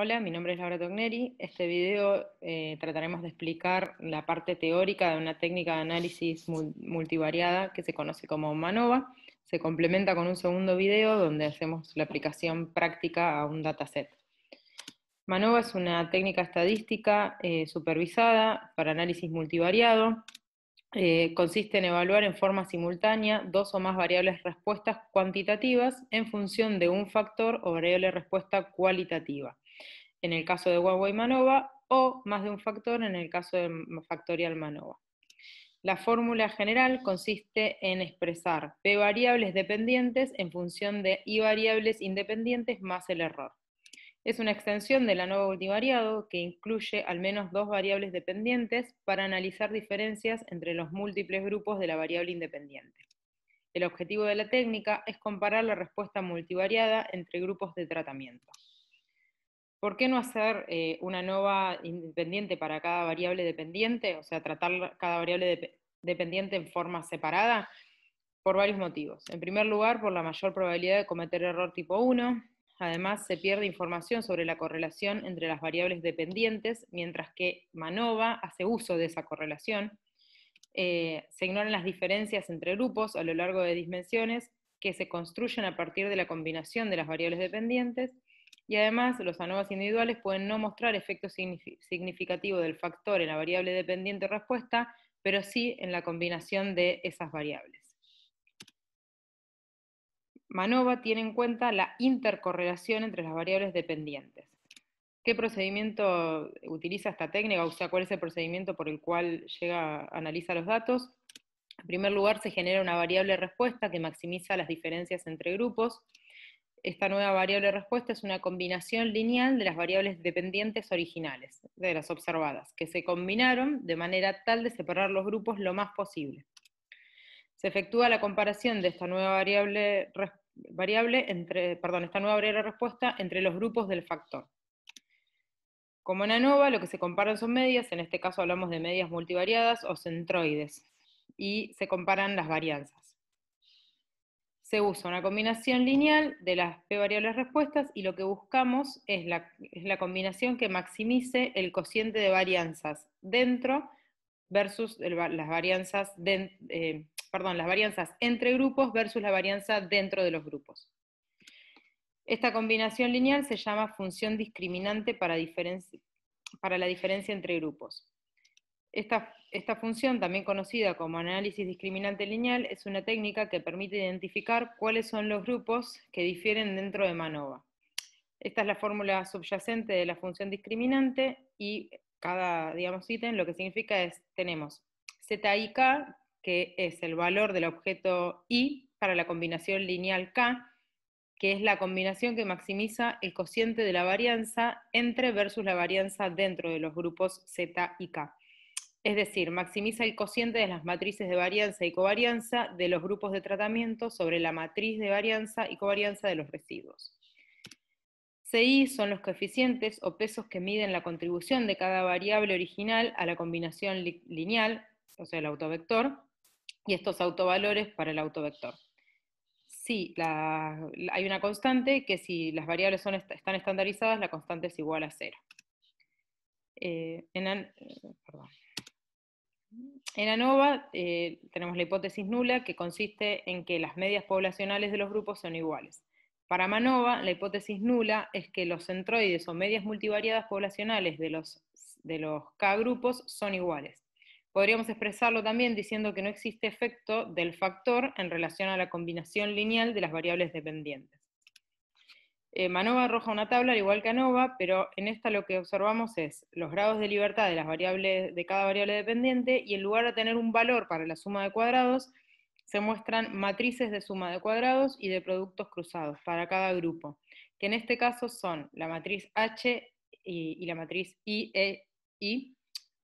Hola, mi nombre es Laura Togneri. Este video trataremos de explicar la parte teórica de una técnica de análisis multivariada que se conoce como MANOVA. Se complementa con un segundo video donde hacemos la aplicación práctica a un dataset. MANOVA es una técnica estadística supervisada para análisis multivariado. Consiste en evaluar en forma simultánea dos o más variables respuestas cuantitativas en función de un factor o variable respuesta cualitativa, en el caso de Huawei-Manova, o más de un factor en el caso de factorial Manova. La fórmula general consiste en expresar P variables dependientes en función de I variables independientes más el error. Es una extensión del ANOVA multivariado que incluye al menos dos variables dependientes para analizar diferencias entre los múltiples grupos de la variable independiente. El objetivo de la técnica es comparar la respuesta multivariada entre grupos de tratamiento. ¿Por qué no hacer una ANOVA independiente para cada variable dependiente? O sea, tratar cada variable dependiente en forma separada, por varios motivos. En primer lugar, por la mayor probabilidad de cometer error tipo 1. Además, se pierde información sobre la correlación entre las variables dependientes, mientras que MANOVA hace uso de esa correlación. Se ignoran las diferencias entre grupos a lo largo de dimensiones que se construyen a partir de la combinación de las variables dependientes, y además los ANOVAs individuales pueden no mostrar efecto significativo del factor en la variable dependiente respuesta, pero sí en la combinación de esas variables. MANOVA tiene en cuenta la intercorrelación entre las variables dependientes. ¿Qué procedimiento utiliza esta técnica? O sea, ¿cuál es el procedimiento por el cual analiza los datos? En primer lugar, se genera una variable respuesta que maximiza las diferencias entre grupos. Esta nueva variable respuesta es una combinación lineal de las variables dependientes originales, de las observadas, que se combinaron de manera tal de separar los grupos lo más posible. Se efectúa la comparación de esta nueva variable respuesta entre los grupos del factor. Como en ANOVA, lo que se comparan son medias, en este caso hablamos de medias multivariadas o centroides, y se comparan las varianzas. Se usa una combinación lineal de las P variables respuestas y lo que buscamos es la combinación que maximice el cociente de varianzas dentro versus las varianzas las varianzas entre grupos versus la varianza dentro de los grupos. Esta combinación lineal se llama función discriminante para la diferencia entre grupos. Esta función, también conocida como análisis discriminante lineal, es una técnica que permite identificar cuáles son los grupos que difieren dentro de MANOVA. Esta es la fórmula subyacente de la función discriminante y cada, ítem lo que significa es, tenemos ZIK, que es el valor del objeto I para la combinación lineal K, que es la combinación que maximiza el cociente de la varianza entre versus la varianza dentro de los grupos Z y K. Es decir, maximiza el cociente de las matrices de varianza y covarianza de los grupos de tratamiento sobre la matriz de varianza y covarianza de los residuos. CI son los coeficientes o pesos que miden la contribución de cada variable original a la combinación lineal, o sea, el autovector, y estos autovalores para el autovector. Sí, hay una constante que si las variables están estandarizadas, la constante es igual a 0. En ANOVA tenemos la hipótesis nula, que consiste en que las medias poblacionales de los grupos son iguales. Para MANOVA, la hipótesis nula es que los centroides o medias multivariadas poblacionales de los K grupos son iguales. Podríamos expresarlo también diciendo que no existe efecto del factor en relación a la combinación lineal de las variables dependientes. MANOVA arroja una tabla al igual que ANOVA, pero en esta lo que observamos es los grados de libertad de cada variable dependiente, y en lugar de tener un valor para la suma de cuadrados, se muestran matrices de suma de cuadrados y de productos cruzados para cada grupo, que en este caso son la matriz H y la matriz I, E, I,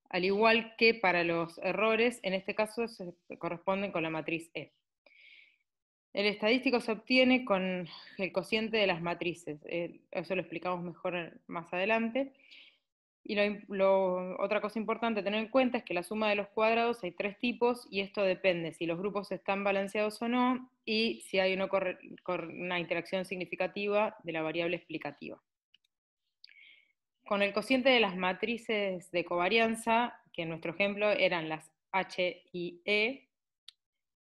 al igual que para los errores, en este caso se corresponden con la matriz E. El estadístico se obtiene con el cociente de las matrices, eso lo explicamos mejor más adelante. Y otra cosa importante a tener en cuenta es que la suma de los cuadrados hay 3 tipos, y esto depende si los grupos están balanceados o no, y si hay una interacción significativa de la variable explicativa. con el cociente de las matrices de covarianza, que en nuestro ejemplo eran las H y E,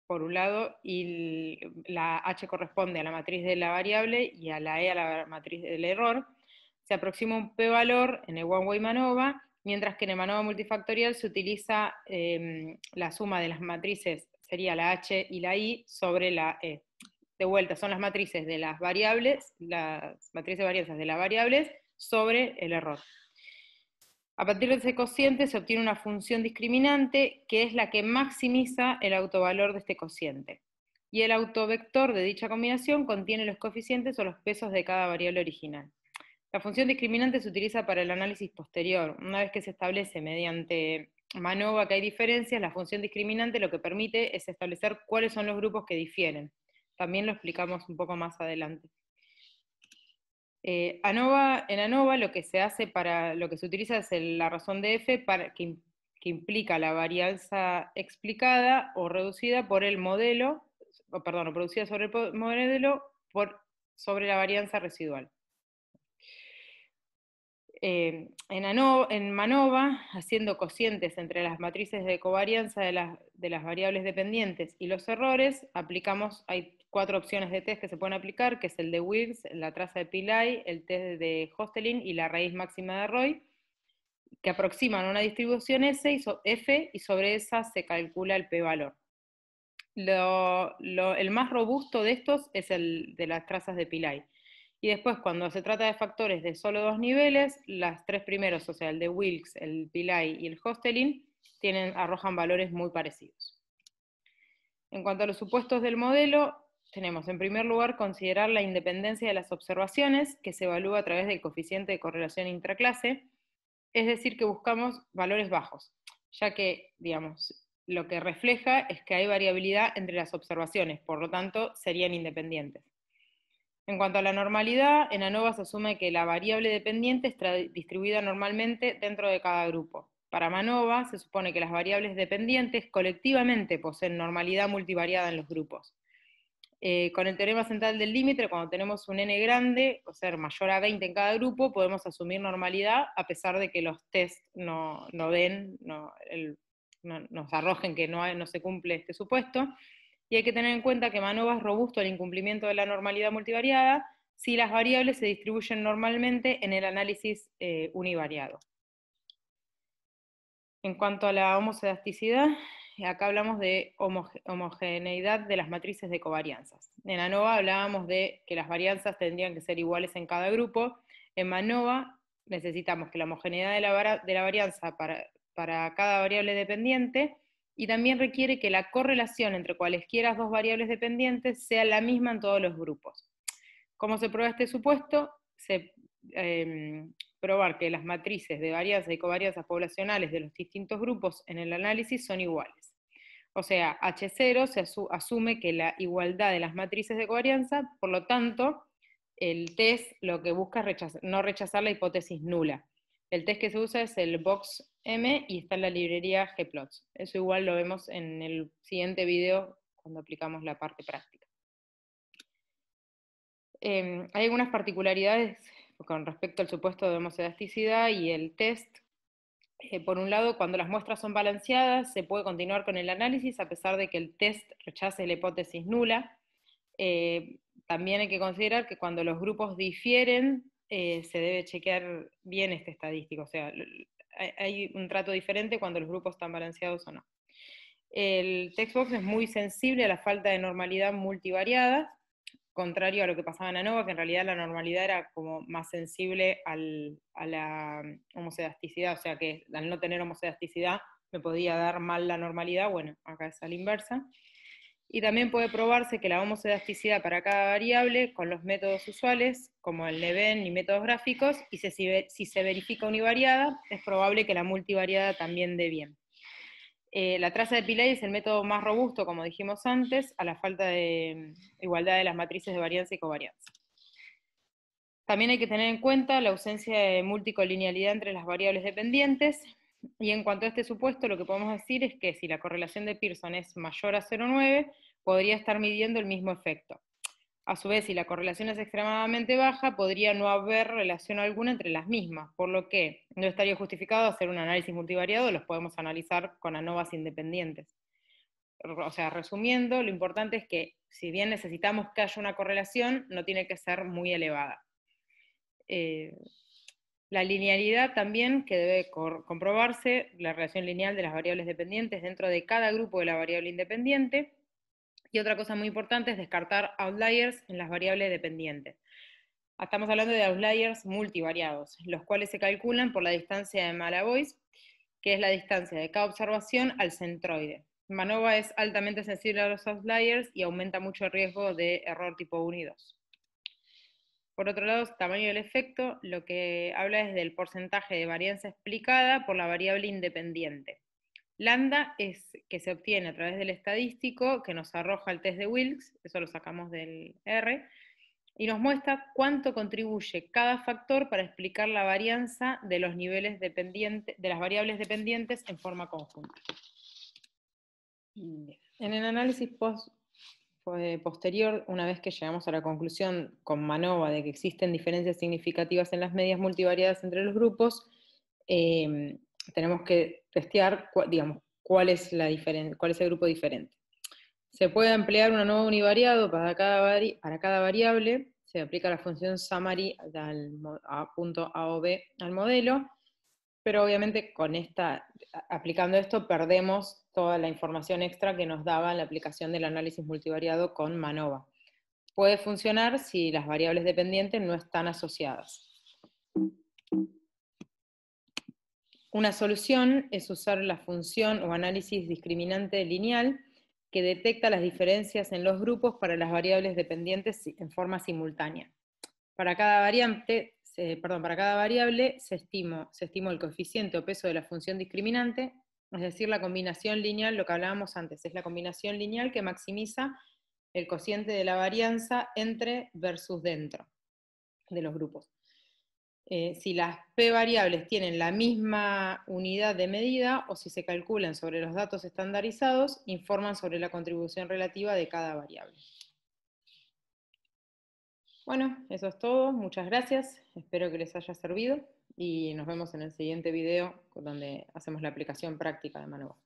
por un lado, y la H corresponde a la matriz de la variable y a la E a la matriz del error, se aproxima un p-valor en el one-way MANOVA, mientras que en el MANOVA multifactorial se utiliza la suma de las matrices, sería la H y la I, sobre la E. De vuelta, son las matrices de las variables, las matrices de varianzas de las variables sobre el error. A partir de ese cociente se obtiene una función discriminante que es la que maximiza el autovalor de este cociente. Y el autovector de dicha combinación contiene los coeficientes o los pesos de cada variable original. La función discriminante se utiliza para el análisis posterior. Una vez que se establece mediante MANOVA que hay diferencias, la función discriminante lo que permite es establecer cuáles son los grupos que difieren. También lo explicamos un poco más adelante. En ANOVA lo que se hace lo que se utiliza es la razón de f que implica la varianza explicada o reducida por el modelo, o producida sobre el modelo sobre la varianza residual. En MANOVA, haciendo cocientes entre las matrices de covarianza de las variables dependientes y los errores, hay 4 opciones de test que se pueden aplicar, que es el de Wilks, la traza de Pillai, el test de Hostelin y la raíz máxima de Roy, que aproximan una distribución F y sobre esa se calcula el p-valor. El más robusto de estos es el de las trazas de Pillai. Y después, cuando se trata de factores de solo 2 niveles, las 3 primeros, o sea, el de Wilks, el Pillai y el Hostelin, arrojan valores muy parecidos. En cuanto a los supuestos del modelo, tenemos en primer lugar considerar la independencia de las observaciones, que se evalúa a través del coeficiente de correlación intraclase, es decir, que buscamos valores bajos, ya que, digamos, lo que refleja es que hay variabilidad entre las observaciones, por lo tanto, serían independientes. En cuanto a la normalidad, en ANOVA se asume que la variable dependiente está distribuida normalmente dentro de cada grupo. Para MANOVA se supone que las variables dependientes colectivamente poseen normalidad multivariada en los grupos. Con el teorema central del límite, cuando tenemos un n grande, o sea, mayor a 20 en cada grupo, podemos asumir normalidad a pesar de que los tests nos arrojen que no se cumple este supuesto. Y hay que tener en cuenta que MANOVA es robusto al incumplimiento de la normalidad multivariada si las variables se distribuyen normalmente en el análisis univariado. En cuanto a la homoscedasticidad, acá hablamos de homogeneidad de las matrices de covarianzas. En ANOVA hablábamos de que las varianzas tendrían que ser iguales en cada grupo. En MANOVA necesitamos que la homogeneidad de la varianza para cada variable dependiente, y también requiere que la correlación entre cualesquiera 2 variables dependientes sea la misma en todos los grupos. ¿Cómo se prueba este supuesto? Probar que las matrices de varianza y covarianzas poblacionales de los distintos grupos en el análisis son iguales. O sea, H0 se asume que la igualdad de las matrices de covarianza, por lo tanto, el test lo que busca es no rechazar la hipótesis nula. El test que se usa es el BoxM y está en la librería Gplots. Eso igual lo vemos en el siguiente video cuando aplicamos la parte práctica. Hay algunas particularidades con respecto al supuesto de homoscedasticidad y el test. Por un lado, cuando las muestras son balanceadas, se puede continuar con el análisis a pesar de que el test rechace la hipótesis nula. También hay que considerar que cuando los grupos difieren, se debe chequear bien este estadístico, o sea, hay un trato diferente cuando los grupos están balanceados o no. El textbox es muy sensible a la falta de normalidad multivariada, contrario a lo que pasaba en ANOVA, que en realidad la normalidad era como más sensible a la homocedasticidad, o sea que al no tener homocedasticidad me podía dar mal la normalidad, bueno, acá es a la inversa. Y también puede probarse que la homocedasticidad para cada variable con los métodos usuales, como el Neven y métodos gráficos, y si se verifica univariada, es probable que la multivariada también dé bien. La traza de Pillai es el método más robusto, como dijimos antes, a la falta de igualdad de las matrices de varianza y covarianza. También hay que tener en cuenta la ausencia de multicolinealidad entre las variables dependientes, y en cuanto a este supuesto, lo que podemos decir es que si la correlación de Pearson es mayor a 0,9, podría estar midiendo el mismo efecto. A su vez, si la correlación es extremadamente baja, podría no haber relación alguna entre las mismas, por lo que no estaría justificado hacer un análisis multivariado, los podemos analizar con ANOVAs independientes. O sea, resumiendo, lo importante es que si bien necesitamos que haya una correlación, no tiene que ser muy elevada. La linealidad también, que debe comprobarse, la relación lineal de las variables dependientes dentro de cada grupo de la variable independiente. Y otra cosa muy importante es descartar outliers en las variables dependientes. Estamos hablando de outliers multivariados, los cuales se calculan por la distancia de Malabois, que es la distancia de cada observación al centroide. MANOVA es altamente sensible a los outliers y aumenta mucho el riesgo de error tipo 1 y 2. Por otro lado, tamaño del efecto, lo que habla es del porcentaje de varianza explicada por la variable independiente. Lambda es que se obtiene a través del estadístico que nos arroja el test de Wilks, eso lo sacamos del R, y nos muestra cuánto contribuye cada factor para explicar la varianza de los niveles dependientes, de las variables dependientes en forma conjunta. En el análisis posterior, una vez que llegamos a la conclusión con MANOVA de que existen diferencias significativas en las medias multivariadas entre los grupos, tenemos que testear, digamos, cuál es el grupo diferente. Se puede emplear un ANOVA univariado para cada variable, se aplica la función summary a punto A o B al modelo, pero obviamente aplicando esto perdemos toda la información extra que nos daba la aplicación del análisis multivariado con MANOVA. Puede funcionar si las variables dependientes no están asociadas. Una solución es usar la función o análisis discriminante lineal que detecta las diferencias en los grupos para las variables dependientes en forma simultánea. Para cada variable se estima el coeficiente o peso de la función discriminante, es decir, la combinación lineal, lo que hablábamos antes, es la combinación lineal que maximiza el cociente de la varianza entre versus dentro de los grupos. Si las p variables tienen la misma unidad de medida o si se calculan sobre los datos estandarizados, informan sobre la contribución relativa de cada variable. Bueno, eso es todo. Muchas gracias. Espero que les haya servido y nos vemos en el siguiente video donde hacemos la aplicación práctica de MANOVA.